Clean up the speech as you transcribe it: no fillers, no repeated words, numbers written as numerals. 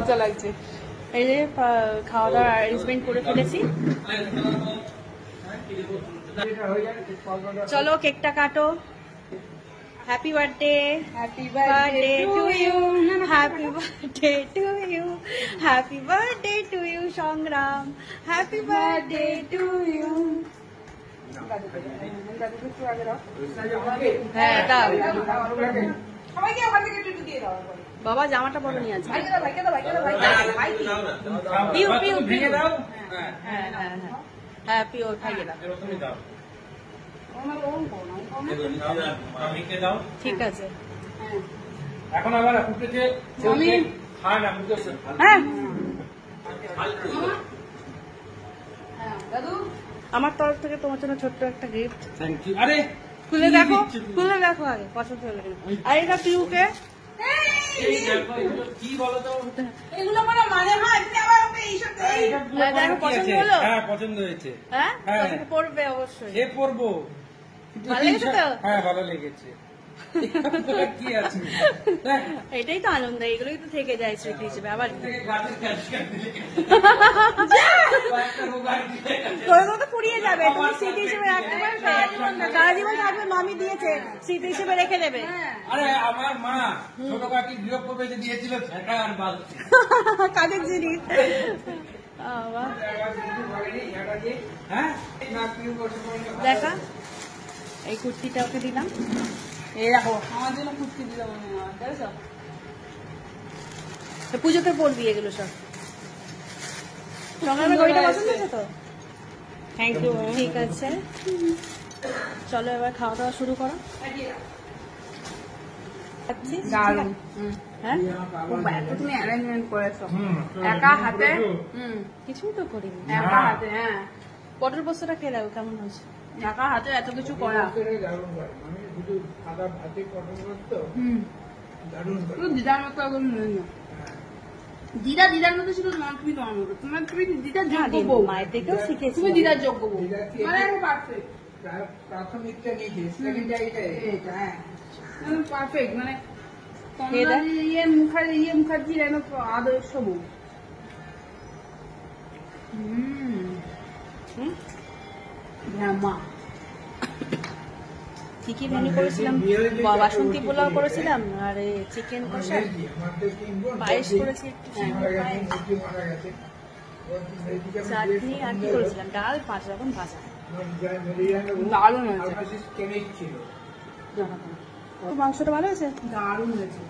লজ্জা লাগছে। এই যে খাওয়া দাওয়ার অ্যারেঞ্জমেন্ট করে ফেলেছি, চলো কেকটা কাটো। Happy birthday, happy birthday to you, happy birthday to you, happy birthday to you Sangram, happy birthday to you. হ্যাঁ দাও বাবা, জামাটা বড় নিয়ে আছে। পিউ পিউ পিউ, হ্যাঁ হ্যাঁ হ্যাঁ হ্যাঁ পিউ খাইয়ে দাও। ঠিক আছে। এখন আবার হ্যাঁ আমার তরফ থেকে তোমার জন্য ছোট্ট একটা গিফট। Thank you. আরে খুলে দেখো, খুলে দেখো আগে পছন্দ হলো কিনা। আর এটা পিউকে কি বলো তো, এগুলো মানে হয় দেখো পছন্দ হলো। হ্যাঁ পছন্দ হয়েছে। হ্যাঁ হ্যাঁ পড়বে অবশ্যই। এ পড়বো। ভালো লেগেছে তো? হ্যাঁ ভালো লেগেছে। কি আছে, এটাই তো আনন্দ, এগুলোই তো থেকে যায় স্মৃতি হিসেবে। আবার তোর তো পুড়িয়ে যাবে, তুমি স্মৃতি হিসেবে রাখতে পারবে, সারা জীবন থাকবে। মামি দিয়েছে, স্মৃতি হিসেবে রেখে দেবে। আরে আমার মা ছোট কাকি গৃহ প্রবেশে দিয়েছিল ঝাঁটা আর বালতি। কাজের জিনিস। দেখা এই কুর্তিটা ওকে দিলাম। এই দেখো আমার জন্য কুর্তি দিলাম, পুজোতে পরবি এগুলো সব। সকালে গড়িটা পছন্দ হয়েছে তো? Thank you. ঠিক আছে, চলো এবার খাওয়া দাওয়া শুরু করো। তুমি অ্যারেঞ্জমেন্ট করেছো একা হাতে? কিছুই তো করিনি একা হাতে। হ্যাঁ পটল পোস্তটা খেয়ে দেখো কেমন হয়েছে। একা হাতে এত কিছু করা। দিদার মতো এখন দিদার মতো ছিল না, তুমি তোমার মতো। তুমি দিদার যোগ্য বউ, মায়ের থেকেও শিখেছি। তুমি দিদার যোগ্য বউ, মানে পারফেক্ট। প্রাথমিকটা নিয়েছে, সেকেন্ডারিটা এটা। হ্যাঁ পারফেক্ট, মানে মুখার্জির আদর্শ বউ। মা চিকেন মেনু করেছিলাম, বাসন্তী পোলাও করেছিলাম, আর চিকেন কষা, পায়েস করেছি, চাটনি, আর কি করেছিলাম, ডাল, 5 রকম ভাজা। দারুণ হয়েছে। মাংসটা ভালো হয়েছে, দারুণ হয়েছে।